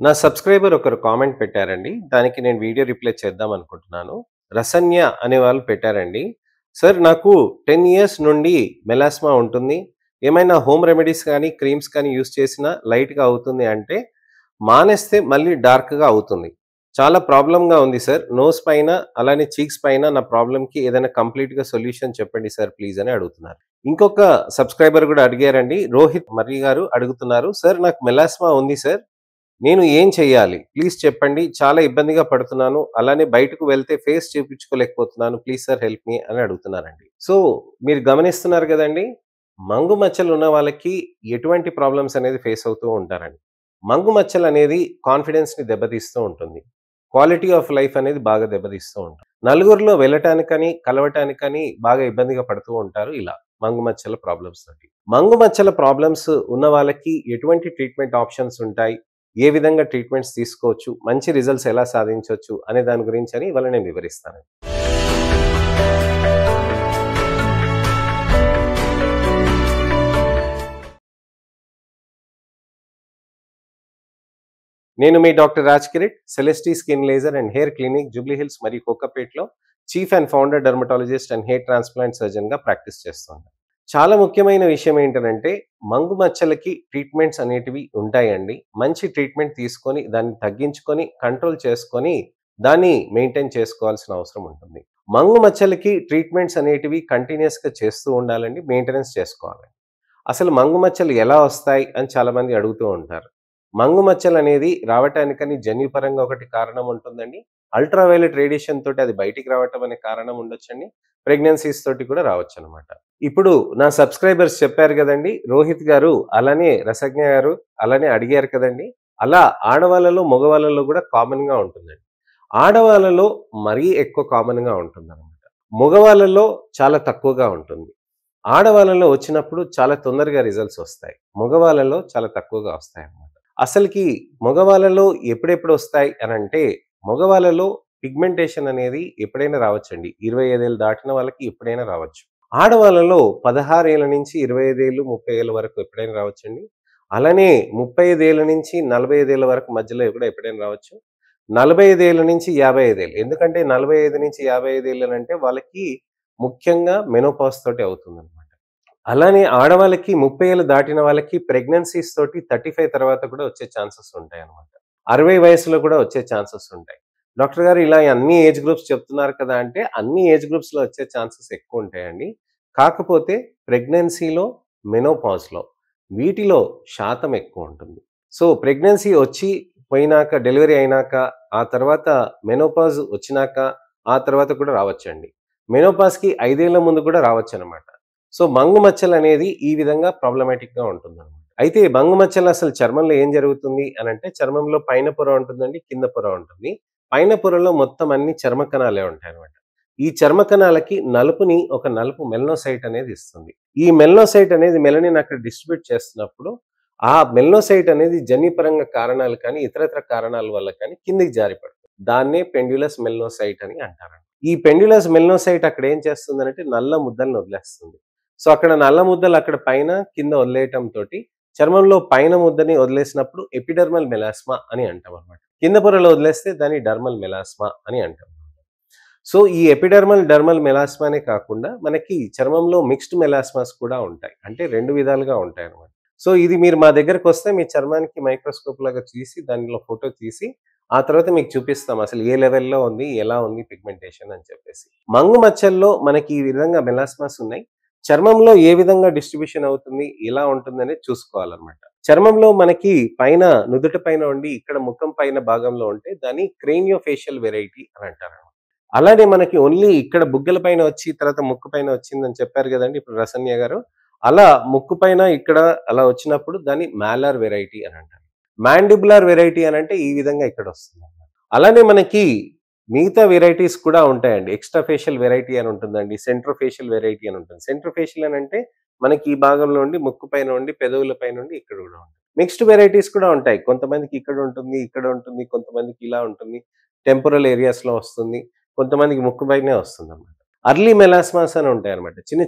నా సబ్స్క్రైబర్ ఒకరు కామెంట్ పెట్టారండి. దానికి నేను వీడియో రిప్లై చేద్దాం అనుకుంటున్నాను. రసన్య అనే వాళ్ళు పెట్టారండి. సార్ నాకు 10 ఇయర్స్ నుండి మెలాస్మా ఉంటుంది. ఏమైనా హోమ్ రెమెడీస్ కానీ, క్రీమ్స్ కానీ యూజ్ చేసినా లైట్‌గా అవుతుంది అంటే, మానేస్తే మళ్ళీ డార్క్‌గా అవుతుంది. చాలా ప్రాబ్లమ్‌గా ఉంది సార్. నోస్ పైన అలానే చీక్స్ పైన నా ప్రాబ్లమ్‌కి ఏదైనా కంప్లీట్‌గా సొల్యూషన్ చెప్పండి సార్ ప్లీజ్ అని అడుగుతున్నారు. ఇంకొక సబ్స్క్రైబర్ కూడా అడిగారండి. రోహిత్ మర్రి గారు అడుగుతున్నారు. సార్ నాకు మెలాస్మా ఉంది సార్. నేను ఏం చెయ్యాలి? ప్లీజ్ చెప్పండి. చాలా ఇబ్బందిగా పడుతున్నాను. అలానే బయటకు వెళ్తే ఫేస్ చూపించుకోలేకపోతున్నాను. ప్లీజ్ సార్ హెల్ప్ మీ అని అడుగుతున్నారండి. సో, మీరు గమనిస్తున్నారు గదండీ! మంగు మచ్చలు ఉన్న వాళ్ళకి ఎటువంటి ప్రాబ్లమ్స్ అనేది ఫేస్ అవుతూ ఉంటారండి. మంగు మచ్చలనేది కాన్ఫిడెన్స్‌ని దెబ్బతీస్తూ ఉంటుంది. క్వాలిటీ ఆఫ్ లైఫ్ అనేది బాగా దెబ్బతీస్తూ ఉంటుంది. నలుగురిలో వెళ్ళటానికని, కలవటానికని బాగా ఇబ్బందిగా పడుతూ ఉంటారు ఇలా మంగు మచ్చల ప్రాబ్లమ్స్ తోటి. మంగు మచ్చల ప్రాబ్లమ్స్ ఉన్న వాళ్ళకి ఎటువంటి ట్రీట్మెంట్ ఆప్షన్స్ ఉంటాయి? ఏ విధంగా ట్రీట్మెంట్స్ తీసుకోవచ్చు? మంచి రిజల్ట్స్ ఎలా సాధించొచ్చు? అనే దాని గురించని ఇవాళ నేను వివరిస్తానండి. నేను మీ doctor Raj Kireet, Celestee skin laser and hair clinic Jubilee Hills మరియు కోకాపేట్‌లో chief and founder dermatologist and hair transplant సర్జన్‌గా ప్రాక్టీస్ చేస్తున్నాను. చాలా ముఖ్యమైన విషయం ఏంటనంటే, మంగు మచ్చలకి ట్రీట్మెంట్స్ అనేటివి ఉంటాయండి. మంచి ట్రీట్మెంట్ తీసుకొని, దాన్ని తగ్గించుకొని, కంట్రోల్ చేసుకొని, దాన్ని మెయింటైన్ చేసుకోవాల్సిన అవసరం ఉంటుంది. మంగు మచ్చలకి ట్రీట్మెంట్స్ అనేటివి కంటిన్యూయస్‌గా చేస్తూ ఉండాలండి. మెయింటెనెన్స్ చేసుకోవాలండి. అసలు మంగు మచ్చలు ఎలా వస్తాయి అని చాలామంది అడుగుతూ ఉంటారు. మంగు మచ్చలనేది రావటానికని జన్యుపరంగా ఒకటి కారణం ఉంటుందండి. అల్ట్రా వయలెట్ రేడియేషన్ తోటి అది బయటికి రావటం అనే కారణం ఉండొచ్చండి. ప్రెగ్నెన్సీస్ తోటి కూడా రావచ్చనమాట. ఇప్పుడు నా సబ్స్క్రైబర్స్ చెప్పారు గదండీ! రోహిత్ గారు, అలానే రసజ్ఞ గారు అలానే అడిగారు కదండీ! అలా ఆడవాళ్ళలో, మగవాళ్ళలో గూడా కామన్‌గా ఉంటుందండి. ఆడవాళ్ళలో మరీ ఎక్కువ కామన్‌గా ఉంటుందనమాట. మగవాళ్ళలో చాలా తక్కువగా ఉంటుంది. ఆడవాళ్ళలో వచ్చినప్పుడు చాలా తొందరగా రిజల్ట్స్ వస్తాయి. మగవాళ్ళలో చాలా తక్కువగా వస్తాయన్నమాట. అసలకి మగవాళ్ళలో ఎప్పుడెప్పుడు వస్తాయి అనంటే, మగవాళ్ళలో పిగ్మెంటేషన్ అనేది ఎప్పుడైనా రావచ్చండి. 25 ఏళ్ళు దాటిన వాళ్ళకి ఎప్పుడైనా రావచ్చు. ఆడవాళ్ళలో 16 ఏళ్ల నుంచి 25 ఏళ్ళు, 30 ఏళ్ల వరకు ఎప్పుడైనా రావచ్చండి. అలానే 35 ఏళ్ల నుంచి 45 ఏళ్ల వరకు మధ్యలో కూడా ఎప్పుడైనా రావచ్చు. 45 ఏళ్ల నుంచి 55 ఏళ్ళు. ఎందుకంటే 45-55 ఏళ్ళనంటే వాళ్ళకి ముఖ్యంగా మెనోపాజ్ తోటి అవుతుందన్నమాట. అలానే ఆడవాళ్ళకి 30 ఏళ్ళు దాటిన వాళ్ళకి ప్రెగ్నెన్సీస్ తోటి 35 తర్వాత కూడా వచ్చే ఛాన్సెస్ ఉంటాయన్నమాట. 60 వయసులో కూడా వచ్చే ఛాన్సెస్ ఉంటాయి. డాక్టర్ గారు ఇలా అన్ని ఏజ్ గ్రూప్స్ చెప్తున్నారు కదా! అంటే అన్ని ఏజ్ గ్రూప్స్‌లో వచ్చే ఛాన్సెస్ ఎక్కువుంటాయండి. కాకపోతే ప్రెగ్నెన్సీలో, మెనోపాజ్‌లో వీటిలో శాతం ఎక్కువుంటుంది. సో, ప్రెగ్నెన్సీ వచ్చి పోయినాక డెలివరీ అయినాక, ఆ తర్వాత మెనోపాజ్ వచ్చినాక, ఆ తర్వాత కూడా రావచ్చండి. మెనోపాజ్‌కి 5 ఏళ్ల ముందు కూడా రావచ్చనమాట. సో, మంగు మచ్చలనేది ఈ విధంగా ప్రాబ్లమాటిక్‌గా ఉంటుందనమాట. అయితే మంగు మచ్చలు అసలు చర్మంలో ఏం జరుగుతుంది అనంటే, చర్మంలో పైన పొర ఉంటుందండి, కింద పొర ఉంటుంది. పైన పొరలో మొత్తం అన్ని చర్మ కణాలే ఉంటాయనమాట. ఈ చర్మ కణాలకి నలుపుని ఒక నలుపు మెలనోసైట్ అనేది ఇస్తుంది. ఈ మెలనోసైట్ అనేది మెలనిన్ అక్కడ డిస్ట్రిబ్యూట్ చేస్తున్నప్పుడు, ఆ మెలనోసైట్ అనేది జన్యుపరంగా కారణాలు కానీ, ఇతరితర కారణాల వల్ల కానీ కిందకి జారిపడుతుంది. దాన్నే పెండ్యులస్ మెలనోసైట్ అని అంటారండి. ఈ పెండ్యులస్ మెలనోసైట్ అక్కడ ఏం చేస్తుందనంటే నల్ల ముద్దలను వదిలేస్తుంది. సో, అక్కడ నల్ల ముద్దలు అక్కడ పైన, కింద వదిలేయటం తోటి చర్మంలో పైన ముద్దని వదిలేసినప్పుడు ఎపిడర్మల్ మెలాస్మా అని అంటామనమాట. కింద పొరలో వదిలేస్తే దాన్ని డర్మల్ మెలాస్మా అని అంటాం. సో, ఈ ఎపిడర్మల్, డర్మల్ మెలాస్మానే కాకుండా మనకి చర్మంలో మిక్స్డ్ మెలాస్మాస్ కూడా ఉంటాయి. అంటే 2 విధాలుగా ఉంటాయన్నమాట. సో, ఇది మీరు మా దగ్గరకొస్తే మీ చర్మానికి మైక్రోస్కోప్ లాగా తీసి దానిలో ఫోటో తీసి, ఆ తర్వాత మీకు చూపిస్తాం అసలు ఏ లెవెల్‌లో ఉంది, ఎలా ఉంది పిగ్మెంటేషన్ అని చెప్పేసి. మంగు మచ్చల్లో మనకి ఈ విధంగా మెలాస్మాస్ ఉన్నాయి. చర్మంలో ఏ విధంగా డిస్ట్రిబ్యూషన్ అవుతుంది, ఎలా ఉంటుందనేది చూసుకోవాలన్నమాట. చర్మంలో మనకి పైన నుదుటి పైన ఉండి, ఇక్కడ ముఖం పైన భాగంలో ఉంటే దాన్ని క్రేనియోఫేషియల్ వెరైటీ అని అంటారన్నమాట. అలానే మనకి ఓన్లీ ఇక్కడ బుగ్గల పైన వచ్చి తర్వాత ముక్కు పైన వచ్చిందని చెప్పారు గదండీ! ఇప్పుడు రసన్య గారు. అలా ముక్కు పైన ఇక్కడ అలా వచ్చినప్పుడు దాన్ని మాలార్ వెరైటీ అని అంటారు. మాండిబులర్ వెరైటీ అనంటే ఈ విధంగా ఇక్కడొస్తుందన్నమాట. అలానే మనకి మిగతా వెరైటీస్ కూడా ఉంటాయండి. ఎక్స్‌ట్రా ఫేషియల్ వెరైటీ అని ఉంటుందండి. సెంట్రోఫేషియల్ వెరైటీ అని ఉంటుంది. సెంట్రోఫేషియల్ అనంటే మనకి ఈ భాగంలో ఉండి, ముక్కు పైన ఉండి, పెదవుల పైన ఉండి ఇక్కడ గూడా ఉంటుంది. మిక్స్డ్ వెరైటీస్ కూడా ఉంటాయి. కొంతమందికి ఇక్కడ ఉంటుంది, ఇక్కడ ఉంటుంది. కొంతమందికి ఇలా ఉంటుంది. టెంపోరల్ ఏరియాస్‌లో వస్తుంది. కొంతమందికి ముక్కు పైనే వస్తుందన్నమాట. అర్లీ మెలాస్మాస్ అని ఉంటాయన్నమాట. చిన్న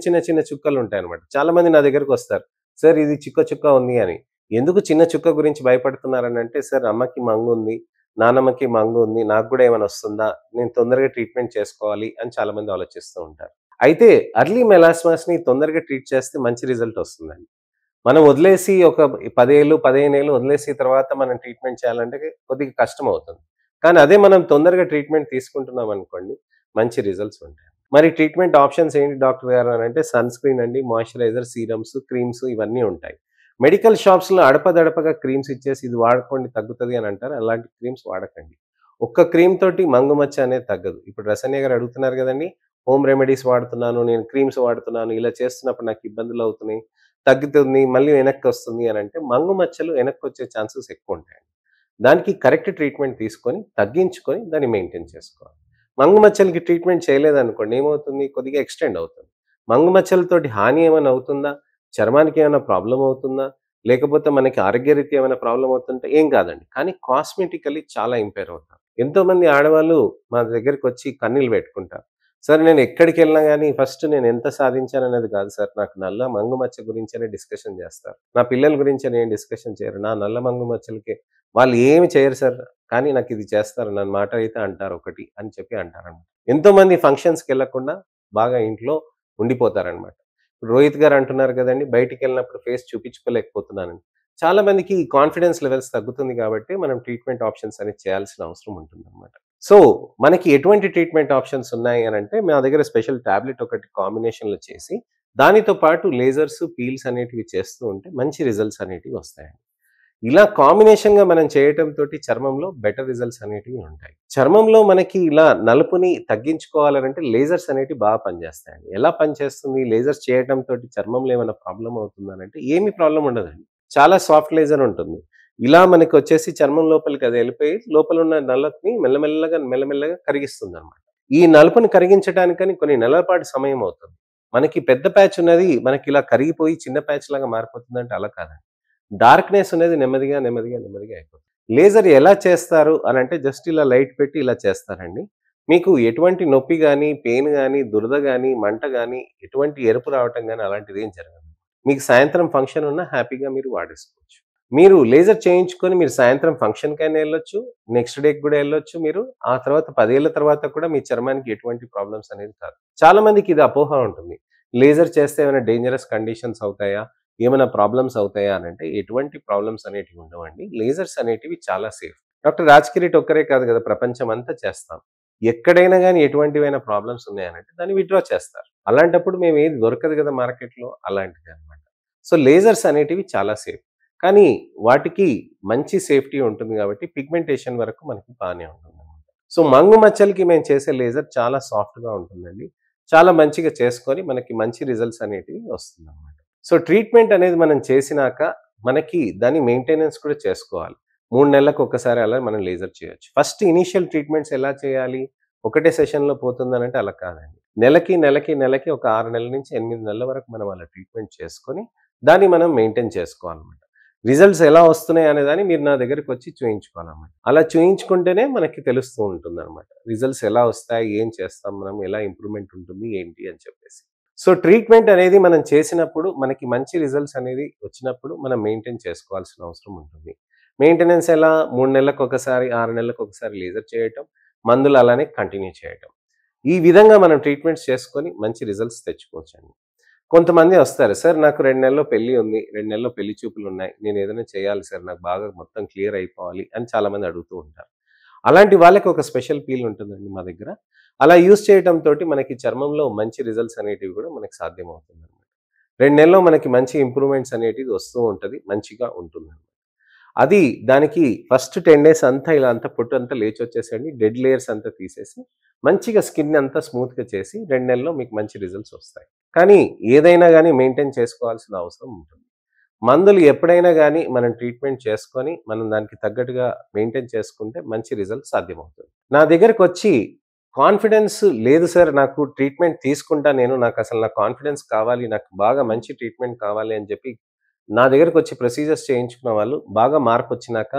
చుక్కలుంటాయన్నమాట. చాలా మంది నా దగ్గరకొస్తారు. సార్ ఇది చుక్క చుక్క ఉంది అని. ఎందుకు చిన్న చుక్క గురించి భయపడుతున్నారని అంటే, సార్ అమ్మకి మంగుంది, నానమ్మకి మంగుంది, నాకు గూడా ఏమైనా వస్తుందా? నేను తొందరగా ట్రీట్మెంట్ చేసుకోవాలి అని చాలామంది ఆలోచిస్తూ ఉంటారు. అయితే ఎర్లీ మెలాస్మాస్‌ని తొందరగా ట్రీట్ చేస్తే మంచి రిజల్ట్ వస్తుందండి. మనం వదిలేసి ఒక 10 ఏళ్ళు, 15 ఏళ్ళు వదిలేసి తర్వాత మనం ట్రీట్మెంట్ చేయాలంటే కొద్దిగా కష్టమవుతుంది. కానీ అదే మనం తొందరగా ట్రీట్మెంట్ తీసుకుంటున్నామనుకోండి, మంచి రిజల్ట్స్ ఉంటాయి. మరి ట్రీట్మెంట్ ఆప్షన్స్ ఏంటి డాక్టర్ గారు అనంటే సన్ స్క్రీన్ అండి, మాయిశ్చరైజర్, సీరమ్స్, క్రీమ్స్ ఇవన్నీ ఉంటాయి. మెడికల్ షాప్స్‌లో అడపదడపగా క్రీమ్స్ ఇచ్చేసి ఇది వాడుకోండి తగ్గుతది అని అంటారు. అలాంటి క్రీమ్స్ వాడకండి. ఒక్క క్రీమ్ తోటి మంగు మచ్చ అనేది తగ్గదు. ఇప్పుడు రసన్య గారు అడుగుతున్నారు గదండీ! హోమ్ రెమెడీస్ వాడుతున్నాను, నేను క్రీమ్స్ వాడుతున్నాను, ఇలా చేస్తున్నప్పుడు నాకు ఇబ్బందులవుతున్నాయి, తగ్గుతుంది, మళ్ళీ వెనక్కొస్తుంది అనంటే మంగు మచ్చలు వెనక్కొచ్చే ఛాన్సెస్ ఎక్కువుంటాయండి. దానికి కరెక్ట్ ట్రీట్మెంట్ తీసుకొని, తగ్గించుకొని దాన్ని మెయింటైన్ చేసుకోవాలి. మంగు మచ్చలకి ట్రీట్మెంట్ చేయలేదనుకోండి ఏమవుతుంది? కొద్దిగా ఎక్స్‌టెండ్ అవుతుంది. మంగు మచ్చలతోటి హాని ఏమైనా అవుతుందా? చర్మానికి ఏమైనా ప్రాబ్లమ్ అవుతుందా? లేకపోతే మనకి ఆరోగ్యరీత్యా ఏమైనా ప్రాబ్లమ్ అవుతుంటే ఏం కాదండి. కానీ కాస్మెటికల్లీ చాలా ఇంపైర్ అవుతారు. ఎంతోమంది ఆడవాళ్ళు మా దగ్గరికొచ్చి కన్నీళ్ళు పెట్టుకుంటారు. సార్ నేను ఎక్కడికెళ్ళినా గాని ఫస్ట్ నేను ఎంత సాధించాననేది కాదు సార్. నాకు నల్ల మంగు మచ్చ గురించనే డిస్కషన్ చేస్తారు. నా పిల్లల గురించని ఏం డిస్కషన్ చేయరు. నా నల్ల మంగు మచ్చలకే వాళ్ళు ఏమి చేయరు సార్. కానీ నాకిది చేస్తారు. నన్ను మాట అయితే అంటారు ఒకటి అని చెప్పి అంటారనమాట. ఎంతోమంది ఫంక్షన్స్‌కెళ్ళకుండా బాగా ఇంట్లో ఉండిపోతారనమాట. రోహిత్ గారు అంటున్నారు గదండీ! బయటికెళ్ళినప్పుడు ఫేస్ చూపించుకోలేకపోతున్నానని. చాలా మందికి ఈ కాన్ఫిడెన్స్ లెవెల్స్ తగ్గుతుంది గాబట్టి, మనం ట్రీట్మెంట్ ఆప్షన్స్ అనేది చేయాల్సిన అవసరం ఉంటుందనమాట. సో, మనకి ఎటువంటి ట్రీట్మెంట్ ఆప్షన్స్ ఉన్నాయి అనంటే, మా దగ్గర స్పెషల్ టాబ్లెట్ ఒకటి కాంబినేషన్‌లో చేసి, దానితో పాటు లేజర్స్, పీల్స్ అనేటివి చేస్తూ ఉంటే మంచి రిజల్ట్స్ అనేటివి వస్తాయండి. ఇలా కాంబినేషన్‌గా మనం చేయటంతోటి చర్మంలో బెటర్ రిజల్ట్స్ అనేటివి ఉంటాయి. చర్మంలో మనకి ఇలా నలుపుని తగ్గించుకోవాలనంటే లేజర్స్ అనేటివి బాగా పనిచేస్తాయండి. ఎలా పనిచేస్తుంది? లేజర్స్ చేయటంతోటి చర్మంలో ఏమైనా ప్రాబ్లమ్ అవుతుందనంటే ఏమి ప్రాబ్లమ్ ఉండదండి. చాలా సాఫ్ట్ లేజర్ ఉంటుంది. ఇలా మనకొచ్చేసి చర్మం లోపలికి అది ఎళ్ళిపోయి లోపలున్న నల్లటిని మెల్లమెల్లగా కరిగిస్తుందనమాట. ఈ నలుపుని కరిగించటానికని కొన్ని నెలల పాటు సమయం అవుతుంది. మనకి పెద్ద ప్యాచ్ ఉన్నది మనకిలా కరిగిపోయి చిన్న ప్యాచ్ లాగా మారిపోతుందంటే అలా కాదండి. డార్క్‌నెస్ అనేది నెమ్మదిగా అయిపోతుంది. లేజర్ ఎలా చేస్తారు అనంటే జస్ట్ ఇలా లైట్ పెట్టి ఇలా చేస్తారండి. మీకు ఎటువంటి నొప్పి గాని, పెయిన్ గాని, దురద గాని, మంట గాని, ఎటువంటి ఎరుపు రావటం గాని అలాంటిదేం జరగదు. మీకు సాయంత్రం ఫంక్షన్ ఉన్నా హ్యాపీగా మీరు వాడేసుకోవచ్చు. మీరు లేజర్ చేయించుకొని మీరు సాయంత్రం ఫంక్షన్‌కైనా ఎళ్ళొచ్చు. నెక్స్ట్ డేకి గూడా ఎళ్ళొచ్చు మీరు. ఆ తర్వాత 10 ఏళ్ల తర్వాత కూడా మీ చర్మానికి ఎటువంటి ప్రాబ్లమ్స్ అనేది కాదు. చాలా మందికి ఇది అపోహ ఉంటుంది. లేజర్ చేస్తే ఏమైనా డేంజరస్ కండిషన్స్ అవుతాయా? ఏమైనా ప్రాబ్లమ్స్ అవుతాయా అనంటే ఎటువంటి ప్రాబ్లమ్స్ అనేటివి ఉండవండి. లేజర్స్ అనేటివి చాలా సేఫ్. డాక్టర్ రాజ్ కిరీట్ ఒక్కరే కాదు గదా! ప్రపంచమంతా చేస్తాం. ఎక్కడైనా గాని ఎటువంటివైనా ప్రాబ్లమ్స్ ఉన్నాయనంటే దాన్ని విత్‌డ్రా చేస్తారు. అలాంటప్పుడు మేమేది దొరకదు గదా! మార్కెట్‌లో అలాంటిదనమాట. సో, లేజర్స్ అనేటివి చాలా సేఫ్. కానీ వాటికి మంచి సేఫ్టీ ఉంటుంది గాబట్టి పిగ్మెంటేషన్ వరకు మనకి బానే ఉంటుందనమాట. సో, మంగు మచ్చలకి మేము చేసే లేజర్ చాలా సాఫ్ట్‌గా ఉంటుందండి. చాలా మంచిగా చేసుకొని మనకి మంచి రిజల్ట్స్ అనేటివి వస్తుందనమాట. సో, ట్రీట్మెంట్ అనేది మనం చేసినాక మనకి దాని మెయింటెనెన్స్ కూడా చేసుకోవాలి. 3 నెలలకొకసారి అలా మనం లేజర్ చేయొచ్చు. ఫస్ట్ ఇనీషియల్ ట్రీట్మెంట్స్ ఎలా చేయాలి? ఒకటే సెషన్‌లో పోతుందనంటే అలా కాదండి. నెలకి ఒక 6 నెలల నుంచి 8 నెలల వరకు మనం అలా ట్రీట్మెంట్ చేసుకొని, దాన్ని మనం మెయింటైన్ చేసుకోవాలనమాట. రిజల్ట్స్ ఎలా వస్తున్నాయి అనేదాన్ని మీరు నా దగ్గరికొచ్చి చూయించుకోవాలనమాట. అలా చూయించుకుంటేనే మనకి తెలుస్తూ ఉంటుందనమాట. రిజల్ట్స్ ఎలా వస్తాయి? ఏం చేస్తాం మనం? ఎలా ఇంప్రూవ్‌మెంట్ ఉంటుంది? ఏంటి? అని చెప్పేసి. సో, ట్రీట్మెంట్ అనేది మనం చేసినప్పుడు మనకి మంచి రిజల్ట్స్ అనేది వచ్చినప్పుడు మనం మెయింటైన్ చేసుకోవాల్సిన అవసరం ఉంటుంది. మెయింటెనెన్స్ ఎలా? 3 నెలలకొకసారి, 6 నెలలకొకసారి లేజర్ చేయటం. మందులు అలానే కంటిన్యూ చేయటం. ఈ విధంగా మనం ట్రీట్మెంట్స్ చేసుకొని మంచి రిజల్ట్స్ తెచ్చుకోవచ్చండి. కొంతమంది వస్తారు. సార్ నాకు 2 నెలల్లో పెళ్లి ఉంది. 2 నెలల్లో పెళ్లి చూపులున్నాయి. నేనేదైనా చేయాలి సార్. నాకు బాగా మొత్తం క్లియర్ అయిపోవాలి అని చాలామంది అడుగుతూ ఉంటారు. అలాంటి వాళ్ళకి ఒక స్పెషల్ పీల్ ఉంటుందండి మా దగ్గర. అలా యూజ్ చేయటంతోటి మనకి చర్మంలో మంచి రిజల్ట్స్ అనేటివి గూడా మనకి సాధ్యమవుతుందనమాట. 2 నెలల్లో మనకి మంచి ఇంప్రూవ్‌మెంట్స్ అనేటిది వస్తూ ఉంటది. మంచిగా ఉంటుందనమాట. అది దానికి ఫస్ట్ 10 డేస్ అంతా ఇలా అంతా పొట్టంతా లేచొచ్చేసేయండి. డెడ్ లేయర్స్ అంతా తీసేసి, మంచిగా స్కిన్ అంతా స్మూత్‌గా చేసి 2 నెలల్లో మీకు మంచి రిజల్ట్స్ ఒస్తాయి. కానీ ఏదైనా గాని మెయింటైన్ చేసుకోవాల్సిన అవసరం ఉంటుంది. మందులు ఎప్పుడైనా గాని మనం ట్రీట్మెంట్ చేసుకొని, మనం దానికి తగ్గట్టుగా మెయింటైన్ చేసుకుంటే మంచి రిజల్ట్ సాధ్యమవుతుంది. నా దగ్గరకొచ్చి కాన్ఫిడెన్స్ లేదు సార్ నాకు ట్రీట్మెంట్ తీసుకుంటా నేను. నాకసలు నా కాన్ఫిడెన్స్ కావాలి. నాకు బాగా మంచి ట్రీట్మెంట్ కావాలి అని చెప్పి నా దగ్గరకొచ్చి ప్రొసీజర్స్ చేయించుకున్న వాళ్ళు బాగా మార్పొచ్చినాక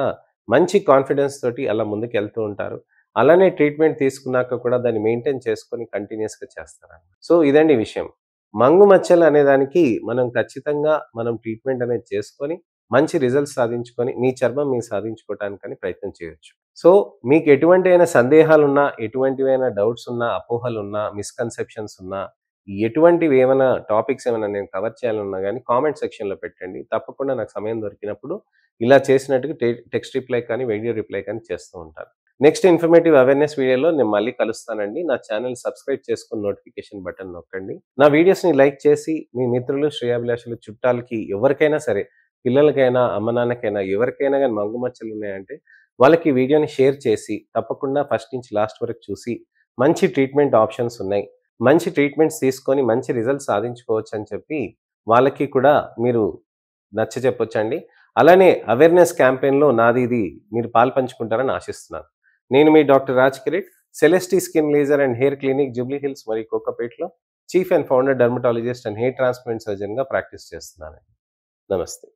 మంచి కాన్ఫిడెన్స్ తోటి అలా ముందుకెళ్తూ ఉంటారు. అలానే ట్రీట్మెంట్ తీసుకున్నాక కూడా దాన్ని మెయింటైన్ చేసుకొని కంటిన్యూయస్‌గా చేస్తారనమాట. సో, ఇదండి విషయం. మంగు మచ్చలు అనే దానికి మనం ఖచ్చితంగా మనం ట్రీట్మెంట్ అనేది చేసుకొని, మంచి రిజల్ట్స్ సాధించుకొని మీ చర్మం మీరు సాధించుకోవటానికని ప్రయత్నం చేయొచ్చు. సో, మీకు ఎటువంటివైనా సందేహాలున్నా, ఎటువంటివైనా డౌట్స్ ఉన్నా, అపోహలున్నా, మిస్‌కన్సెప్షన్స్ ఉన్నా, ఎటువంటివి ఏమైనా టాపిక్స్ ఏమైనా నేను కవర్ చేయాలన్నా గాని కామెంట్ సెక్షన్‌లో పెట్టండి. తప్పకుండా నాకు సమయం దొరికినప్పుడు ఇలా చేసినట్టుగా టెక్స్ట్ రిప్లై కానీ, వీడియో రిప్లై కానీ చేస్తూ ఉంటాను. నెక్స్ట్ ఇన్ఫర్మేటివ్ అవేర్‌నెస్ వీడియోలో నేను మళ్ళీ కలుస్తానండి. నా ఛానెల్ సబ్స్క్రైబ్ చేసుకొని నోటిఫికేషన్ బటన్ నొక్కండి. నా వీడియోస్‌ని లైక్ చేసి మీ మిత్రులు, శ్రేయోభిలాషులు, చుట్టాలకి ఎవరికైనా సరే, పిల్లలకైనా, అమ్మ నాన్నకైనా ఎవరికైనా గాని మంగుమచ్చలు ఉన్నాయంటే వాళ్ళకి ఈ వీడియోని షేర్ చేసి తప్పకుండా ఫస్ట్ నుంచి లాస్ట్ వరకు చూసి మంచి ట్రీట్మెంట్ ఆప్షన్స్ ఉన్నాయి. మంచి ట్రీట్మెంట్స్ తీసుకొని మంచి రిజల్ట్స్ సాధించుకోవచ్చని చెప్పి వాళ్ళకి కూడా మీరు నచ్చచెప్పొచ్చండి. అలానే అవేర్‌నెస్ క్యాంపెయిన్‌లో నాది ఇది మీరు పాలుపంచుకుంటారని ఆశిస్తున్నాను. నేను మీ doctor Raj Kireet, Celestee skin laser and hair clinic Jubilee Hills మరియు కోకాపేట్‌లో chief and founder dermatologist and hair transplant సర్జన్‌గా ప్రాక్టీస్ చేస్తున్నానండి. నమస్తే.